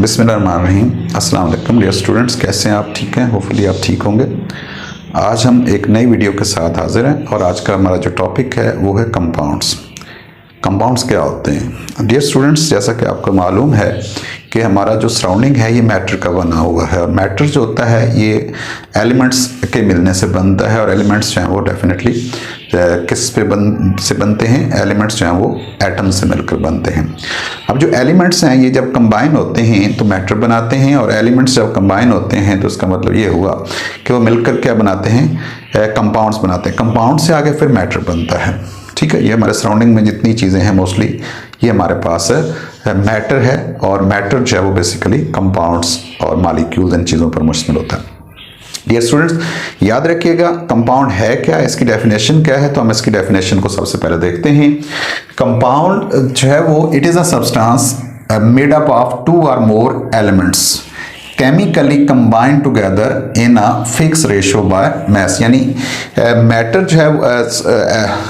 बिस्मिल्लाहिर्रहमानिर्रहीम। अस्सलाम वालेकुम डियर स्टूडेंट्स, कैसे हैं आप? ठीक हैं? होपफुली आप ठीक होंगे। आज हम एक नई वीडियो के साथ हाजिर हैं और आज का हमारा जो टॉपिक है वो है कंपाउंड्स। कंपाउंड्स क्या होते हैं? डियर स्टूडेंट्स, जैसा कि आपको मालूम है कि हमारा जो सराउंडिंग है ये मैटर का बना हुआ है और मैटर जो होता है ये एलिमेंट्स के मिलने से बनता है और एलिमेंट्स जो हैं वो डेफिनेटली किस पे से बनते हैं? एलिमेंट्स जो हैं वो एटम से मिलकर बनते हैं। अब जो एलिमेंट्स हैं ये जब कंबाइन होते हैं तो मैटर बनाते हैं और एलिमेंट्स जब कंबाइन होते हैं तो इसका मतलब ये हुआ कि वो मिलकर क्या बनाते हैं? कंपाउंड्स बनाते हैं। कंपाउंड से आगे फिर मैटर बनता है। ठीक है, ये हमारे सराउंडिंग में जितनी चीज़ें हैं मोस्टली ये हमारे पास मैटर है और मैटर जो है वो बेसिकली कंपाउंड्स और मॉलिक्यूल्स इन चीज़ों पर मुश्तमिल होता है। डियर स्टूडेंट्स, याद रखिएगा कंपाउंड है क्या, इसकी डेफिनेशन क्या है। तो हम इसकी डेफिनेशन को सबसे पहले देखते हैं। कंपाउंड जो है वो it is a substance made up of two or more elements chemically combined together in a fix ratio by mass. यानी मैटर जो है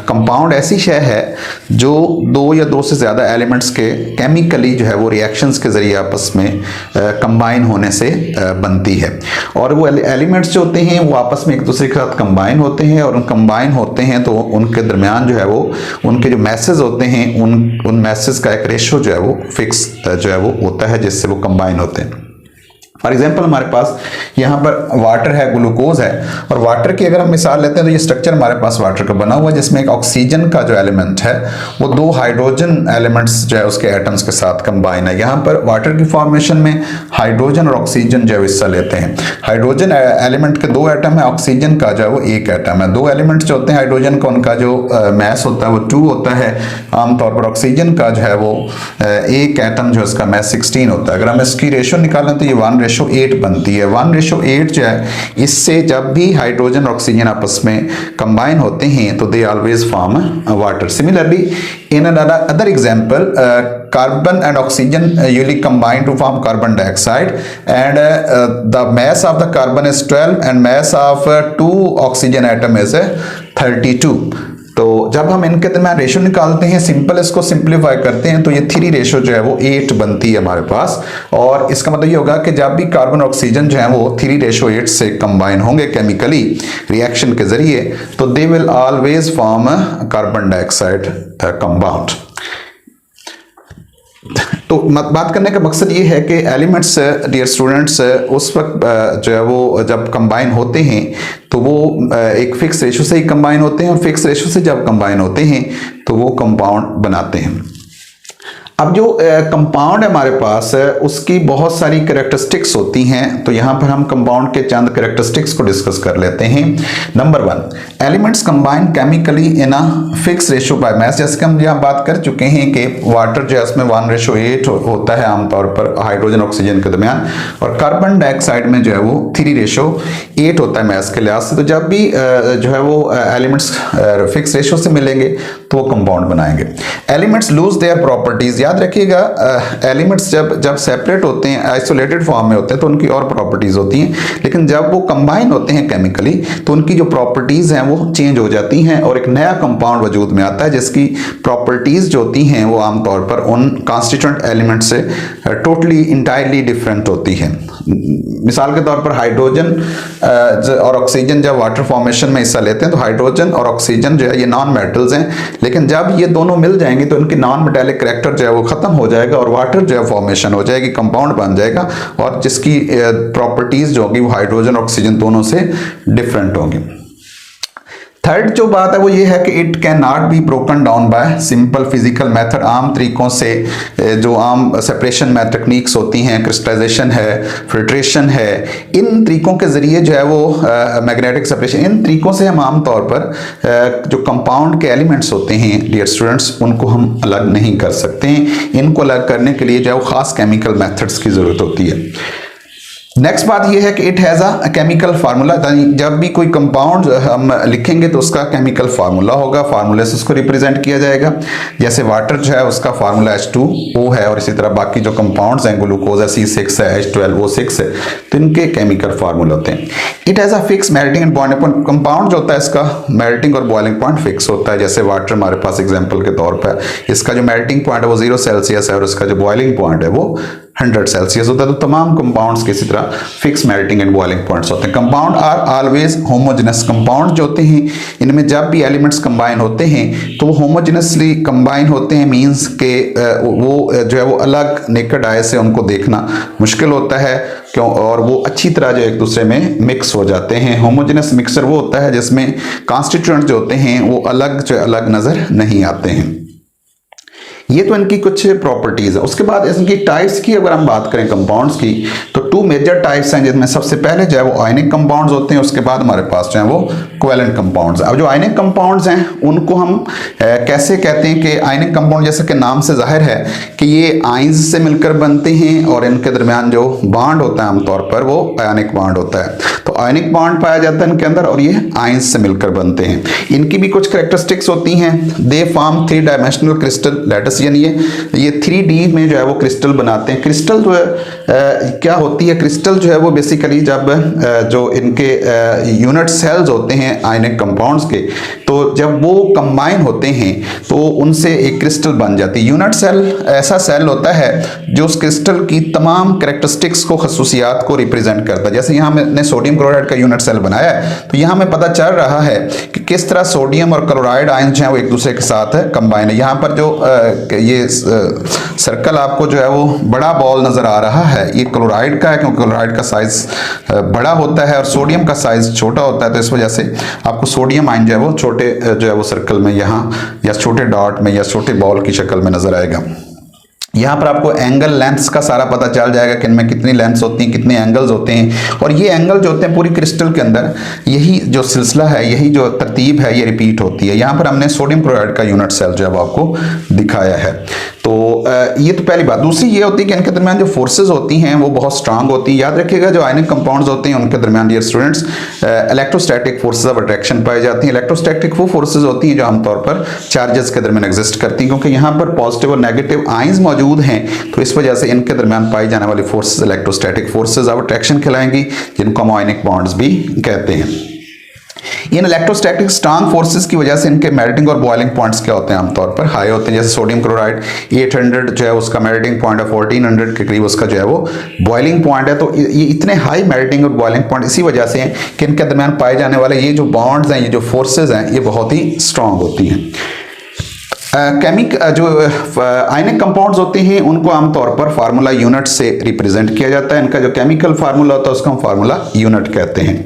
कंपाउंड ऐसी शय है जो दो या दो से ज़्यादा एलिमेंट्स के केमिकली जो है वो रिएक्शंस के ज़रिए आपस में कंबाइन होने से बनती है। और वो एलिमेंट्स जो होते हैं वो आपस में एक दूसरे के साथ कंबाइन होते हैं और कंबाइन होते हैं तो उनके दरमियान जो है वो उनके जो मैसेज होते हैं उन मैसेज का एक रेशो जो है वो फिक्स जो है वो होता है जिससे वो कंबाइन होते हैं। फॉर एग्जाम्पल हमारे पास यहाँ पर वाटर है, ग्लूकोज है और वाटर की अगर हम मिसाल लेते हैं तो ये स्ट्रक्चर हमारे पास वाटर का बना हुआ है जिसमें एक ऑक्सीजन का जो एलिमेंट है वो दो हाइड्रोजन एलिमेंट्स जो है उसके एटम्स के साथ कंबाइन है। यहाँ पर वाटर की फॉर्मेशन में हाइड्रोजन और ऑक्सीजन जो है हिस्सा लेते हैं। हाइड्रोजन एलिमेंट के दो एटम है, ऑक्सीजन का जो है वो एक एटम है। दो एलिमेंट्स जो होते हैं हाइड्रोजन का उनका जो मैस होता है वो 2 होता है। आमतौर पर ऑक्सीजन का जो है वो एक एटम जो है उसका मैस 16 होता है। अगर हम इसकी रेशो निकालें तो ये 1:8 बनती है। 1:8 जो है इससे जब भी हाइड्रोजन और ऑक्सीजन आपस में कंबाइन होते हैं तो they always form water. Similarly in other example carbon and oxygen usually combine to form carbon dioxide and the mass of the carbon is 12 and mass of two oxygen atom is 32। तो जब हम इनके दरमियान ratio निकालते हैं, simple इसको simplify करते हैं तो ये 3 रेशो जो है वो 8 बनती है हमारे पास। और इसका मतलब ये होगा कि जब भी कार्बन ऑक्सीजन जो है वो 3:8 से कंबाइन होंगे केमिकली रिएक्शन के जरिए तो they will always form carbon dioxide compound. तो बात करने का मकसद ये है कि एलिमेंट्स डियर स्टूडेंट्स उस वक्त जो है वो जब कंबाइन होते हैं तो वो एक फिक्स रेशो से ही कंबाइन होते हैं और फिक्स रेशो से जब कंबाइन होते हैं तो वो कंपाउंड बनाते हैं। अब जो कंपाउंड है हमारे पास उसकी बहुत सारी कैरेक्टरिस्टिक्स होती हैं तो यहाँ पर हम कंपाउंड के चंद कैरेक्टरिस्टिक्स को डिस्कस कर लेते हैं। Number 1, elements combine chemically in a fix ratio by mess. जैसे कि हम यहाँ बात कर चुके हैं कि वाटर जो है उसमें 1:8 होता है आमतौर पर हाइड्रोजन ऑक्सीजन के दरमियान और कार्बन डाइऑक्साइड में जो है वो 3:8 होता है मैस के लिहाज से। तो जब भी जो है वो एलिमेंट्स फिक्स रेशो से मिलेंगे तो वो कंपाउंड बनाएंगे। Elements lose their properties. याद रखिएगा एलिमेंट्स जब सेपरेट होते हैं, आइसोलेटेड फॉर्म में होते हैं तो उनकी और प्रॉपर्टीज होती हैं, लेकिन जब वो कंबाइन होते हैं केमिकली तो उनकी जो प्रॉपर्टीज हैं वो चेंज हो जाती हैं और एक नया कंपाउंड वजूद में आता है जिसकी प्रॉपर्टीज जो होती हैं वो आमतौर पर उन कॉन्स्टिट्यूएंट एलिमेंट से टोटली इंटायरली डिफरेंट होती है। मिसाल के तौर पर हाइड्रोजन और ऑक्सीजन जब वाटर फॉर्मेशन में हिस्सा लेते हैं तो हाइड्रोजन और ऑक्सीजन जो है ये नॉन मेटल्स हैं, लेकिन जब ये दोनों मिल जाएंगे तो इनकी नॉन मेटेलिक कैरेक्टर जो है वो खत्म हो जाएगा और वाटर जो है फॉर्मेशन हो जाएगी, कंपाउंड बन जाएगा और जिसकी प्रॉपर्टीज जो होगी वो हाइड्रोजन ऑक्सीजन दोनों से डिफरेंट होंगी। थर्ड जो बात है वो ये है कि it can not be broken down by simple physical method. आम तरीकों से जो आम सेपरेशन में टेक्निक्स होती हैं, क्रिस्टलाइजेशन है, फिल्ट्रेशन है, इन तरीकों के ज़रिए जो है वो मैग्नेटिक सेपरेशन, इन तरीकों से हम आम तौर पर जो कंपाउंड के एलिमेंट्स होते हैं डियर स्टूडेंट्स उनको हम अलग नहीं कर सकते हैं। इनको अलग करने के लिए जो है वो ख़ास केमिकल मेथड्स की ज़रूरत होती है। नेक्स्ट बात यह है कि it has a chemical formula. जब भी कोई कंपाउंड हम लिखेंगे तो उसका केमिकल फार्मूला होगा, फार्मूले से उसको रिप्रेजेंट किया जाएगा। जैसे वाटर जो है उसका फार्मूला H2O है और इसी तरह बाकी जो कंपाउंड्स हैं ग्लूकोज है C6 है H12O6 है, तो इनके केमिकल फार्मूले होते हैं। It has a fix melting and boiling point. Compound जो होता है इसका मेल्टिंग और बॉइलिंग पॉइंट फिक्स होता है। जैसे वाटर हमारे पास एग्जाम्पल के तौर पर इसका जो मेल्टिंग पॉइंट है वो 0 सेल्सियस है और इसका जो बॉइलिंग पॉइंट है वो 100 सेल्सियस होता है। तो तमाम कंपाउंड्स के इसी तरह fix melting and boiling points होते हैं। Compound are always homogeneous. Compound जो होते हैं इनमें जब भी एलिमेंट्स कंबाइन होते हैं तो वो होमोजेनसली कंबाइन होते हैं, मींस के वो जो है वो अलग नेकेड आई से उनको देखना मुश्किल होता है क्यों, और वो अच्छी तरह जो एक दूसरे में मिक्स हो जाते हैं। होमोजेनस मिक्सचर वो होता है जिसमें कॉन्स्टिट्यूएंट जो होते हैं वो अलग नजर नहीं आते हैं। ये तो इनकी कुछ प्रॉपर्टीज है। उसके बाद इनकी टाइप्स की अगर हम बात करें कंपाउंड्स की, तो 2 मेजर टाइप्स हैं, जिसमें सबसे पहले जो है वो आयनिक कंपाउंड्स होते हैं, उसके बाद हमारे पास जो है वो कोवेलेंट कंपाउंड्स। अब जो आयनिक कंपाउंड्स हैं उनको हम कैसे कहते हैं कि आयनिक कंपाउंड, जैसे कि नाम से जाहिर है कि ये आयंस से मिलकर बनते हैं और इनके दरमियान जो बॉन्ड होता है आमतौर पर वो आयनिक बॉन्ड होता है। तो आयनिक बॉन्ड पाया जाता है इनके अंदर और ये आयंस से मिलकर बनते हैं। इनकी भी कुछ कैरेक्टरिस्टिक्स होती हैं। They form 3 dimensional crystal lattice, यानी ये 3D में जो है वो क्रिस्टल बनाते हैं। क्रिस्टल जो है क्या होती है, क्रिस्टल जो है वो बेसिकली जब जो इनके यूनिट सेल्स होते हैं आयनिक कंपाउंड्स के, तो जब वो कंबाइन होते हैं तो उनसे एक क्रिस्टल बन जाती है। यूनिट सेल ऐसा सेल होता है जो उस क्रिस्टल की तमाम कैरेक्टरिस्टिक्स को, खसूसियात को रिप्रेजेंट करता है। जैसे यहाँ मैंने सोडियम क्लोराइड का यूनिट सेल बनाया है, तो यहाँ हमें पता चल रहा है कि किस तरह सोडियम और क्लोराइड आयन जो है वो एक दूसरे के साथ कंबाइन है। यहाँ पर जो ये सर्कल आपको जो है वो बड़ा बॉल नजर आ रहा है, ये क्लोराइड का है, क्योंकि क्लोराइड का साइज बड़ा होता है और सोडियम का साइज छोटा होता है, तो इस वजह से आपको सोडियम आयन जो है वो छोटे जो है वो सर्कल में यहाँ या छोटे डॉट में या छोटे बॉल की शक्ल में नजर आएगा। यहाँ पर आपको एंगल लेंथ्स का सारा पता चल जाएगा कि इनमें कितनी लेंथ्स होती हैं, कितने एंगल्स होते हैं, और ये एंगल जो होते हैं पूरी क्रिस्टल के अंदर यही जो सिलसिला है, यही जो तरतीब है, ये रिपीट होती है। यहाँ पर हमने सोडियम क्लोराइड का यूनिट सेल जो है आपको दिखाया है। तो ये तो पहली बात। दूसरी ये होती है कि इनके दरमियान जो फोर्सेज होती हैं वो बहुत स्ट्रांग होती हैं। याद रखिएगा जो आयनिक कंपाउंड्स होते हैं उनके दरमियान dear students electrostatic forces of attraction पाई जाती हैं। इलेक्ट्रोस्टैटिक वो फोर्सेज होती हैं जो आमतौर पर चार्जेस के दरमियान एग्जिस्ट करती हैं, क्योंकि यहाँ पर पॉजिटिव और नेगेटिव आयंस मौजूद हैं, तो इस वजह से इनके दरमियान पाई जाने वाली forces electrostatic forces of attraction कहलाएंगी, जिनको हम आयनिक बॉन्ड्स भी कहते हैं। इन इलेक्ट्रोस्टैटिक स्ट्रांग फोर्सेस की वजह से इनके मेल्टिंग और बॉइलिंग पॉइंट्स क्या होते हैं, आमतौर पर हाई होते हैं। जैसे सोडियम क्लोराइड 800 जो है उसका मेल्टिंग पॉइंट है, 1400 के करीब उसका जो है वो बॉइलिंग पॉइंट है। तो ये इतने हाई मेल्टिंग और बॉइलिंग पॉइंट इसी वजह से हैं कि इनके दरमियान पाए जाने वाले ये जो बॉन्ड्स हैं, ये जो फोर्सेज हैं, ये बहुत ही स्ट्रांग होती हैं। जो आयनिक कंपाउंड्स होते हैं उनको आमतौर पर फार्मूला यूनिट से रिप्रेजेंट किया जाता है। इनका जो केमिकल फार्मूला होता है उसको हम फार्मूला यूनिट कहते हैं।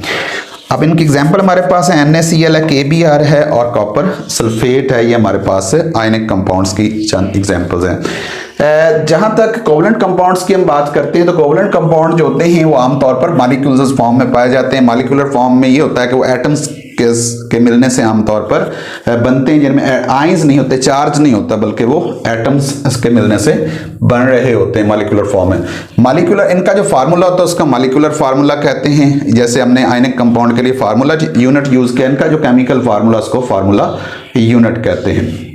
अब इनकी एग्जांपल हमारे पास है NaCl है, KBr है और कॉपर सल्फेट है। ये हमारे पास आयनिक कंपाउंड्स की चंद एग्जांपल्स हैं। जहां तक कोवेलेंट कंपाउंड्स की हम बात करते हैं, तो कोवेलेंट कंपाउंड जो होते हैं वो आमतौर पर मॉलिक्यूल्स फॉर्म में पाए जाते हैं। मॉलिक्यूलर फॉर्म में ये होता है कि वो एटम्स के मिलने से आमतौर पर बनते हैं, जिनमें आयंस नहीं होते, चार्ज नहीं होता, बल्कि वो एटम्स के मिलने से बन रहे होते हैं मॉलिक्यूलर फॉर्म में। मॉलिक्यूलर इनका जो फार्मूला होता है उसका मॉलिक्यूलर फार्मूला कहते हैं। जैसे हमने आयनिक कंपाउंड के लिए फार्मूला यूनिट यूज किया, इनका जो केमिकल फार्मूला उसको फार्मूला यूनिट कहते हैं।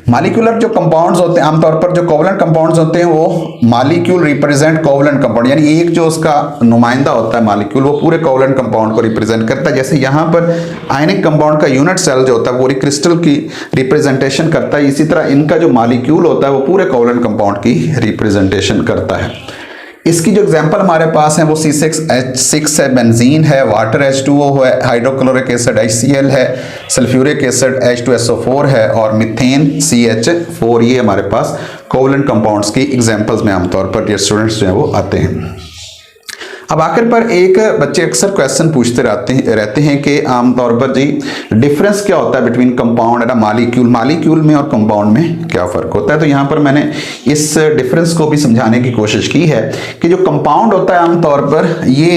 मॉलिक्यूलर जो कंपाउंड्स होते हैं, आमतौर पर जो कोवेलेंट कंपाउंड्स होते हैं वो मॉलिक्यूल रिप्रेजेंट कोवेलेंट कंपाउंड, यानी एक जो उसका नुमाइंदा होता है मॉलिक्यूल, वो पूरे कोवेलेंट कंपाउंड को रिप्रेजेंट करता है। जैसे यहाँ पर आयनिक कंपाउंड का यूनिट सेल जो होता है वो पूरी क्रिस्टल की रिप्रेजेंटेशन करता है, इसी तरह इनका जो मॉलिक्यूल होता है वो पूरे कोवेलेंट कंपाउंड की रिप्रेजेंटेशन करता है। इसकी जो एग्जांपल हमारे पास है वो C6H6 है, बेंजीन है, वाटर H2O है, हाइड्रोक्लोरिक एसिड HCl है, सल्फ्यूरिक एसिड H2SO4 है और मीथेन CH4। ये हमारे पास कोवेलेंट कंपाउंड्स की एग्जांपल्स में आमतौर पर स्टूडेंट्स जो है वो आते हैं। अब आखिर पर एक बच्चे अक्सर क्वेश्चन पूछते रहते हैं कि आमतौर पर जी डिफरेंस क्या होता है between compound and molecule, molecule में और कंपाउंड में क्या फर्क होता है। तो यहाँ पर मैंने इस डिफरेंस को भी समझाने की कोशिश की है कि जो कंपाउंड होता है आमतौर पर ये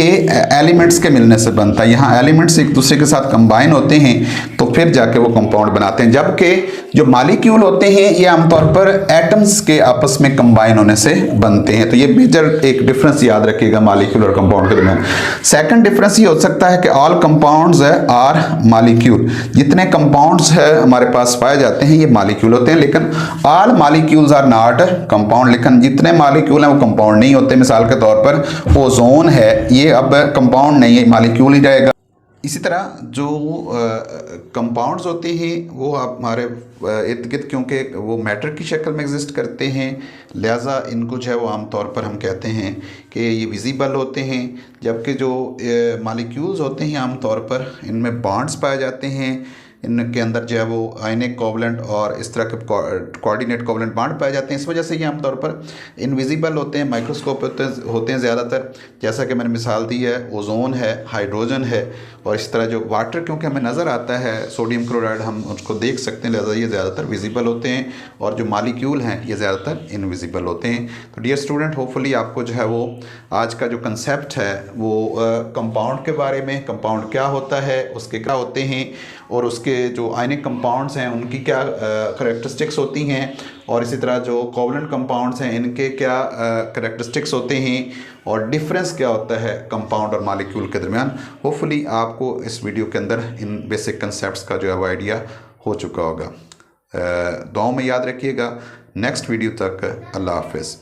एलिमेंट्स के मिलने से बनता है। यहाँ एलिमेंट्स एक दूसरे के साथ कंबाइन होते हैं तो फिर जाके वो कंपाउंड बनाते हैं, जबकि जो मॉलिक्यूल होते हैं ये आमतौर पर एटम्स के आपस में कंबाइन होने से बनते हैं। तो ये मेजर एक डिफरेंस याद रखिएगा मॉलिक्यूल और कंपाउंड के दरमियान। सेकंड डिफरेंस ये हो सकता है कि ऑल कंपाउंड्स आर मॉलिक्यूल, जितने कंपाउंड्स है हमारे पास पाए जाते हैं ये मॉलिक्यूल होते हैं, लेकिन all molecules are not compound, लेकिन जितने मॉलिक्यूल हैं वो कंपाउंड नहीं होते। मिसाल के तौर पर ओजोन है, ये अब कंपाउंड नहीं है, मॉलिक्यूल ही रहेगा। इसी तरह जो कंपाउंड्स होते हैं वो आप हमारे इर्द गिर्द, क्योंकि वो मैटर की शक्ल में एग्जिस्ट करते हैं, लिहाजा इनको जो है वो आमतौर पर हम कहते हैं कि ये विजिबल होते हैं। जबकि जो मालिक्यूल्स होते हैं आमतौर पर इनमें बॉन्ड्स पाए जाते हैं, इनके अंदर जो है वो आयनिक कोवलेंट और इस तरह के कोऑर्डिनेट कोवलेंट बॉन्ड पाए जाते हैं। इस वजह से ये आमतौर पर इनविजिबल होते हैं, माइक्रोस्कोप होते हैं ज़्यादातर। जैसा कि मैंने मिसाल दी है, ओजोन है, हाइड्रोजन है, और इस तरह जो वाटर क्योंकि हमें नज़र आता है, सोडियम क्लोराइड हम उसको देख सकते हैं, लिहाजा ये ज़्यादातर विजिबल होते हैं, और जो मालिक्यूल हैं ये ज़्यादातर इनविजिबल होते हैं। तो डियर स्टूडेंट, होपफुली आपको जो है वो आज का जो कंसेप्ट है वो कंपाउंड के बारे में, कंपाउंड क्या होता है, उसके क्या होते हैं, और उसके जो आयनिक कंपाउंड्स हैं उनकी क्या करैक्टरिस्टिक्स होती हैं, और इसी तरह जो कोवलेंट कंपाउंड्स हैं इनके क्या करैक्टरिस्टिक्स होते हैं, और डिफरेंस क्या होता है कंपाउंड और मॉलिक्यूल के दरमियान। होपफुली आपको इस वीडियो के अंदर इन बेसिक कंसेप्ट्स का जो है वो आइडिया हो चुका होगा। दुआओं में याद रखिएगा। नेक्स्ट वीडियो तक अल्लाह हाफ़िज़।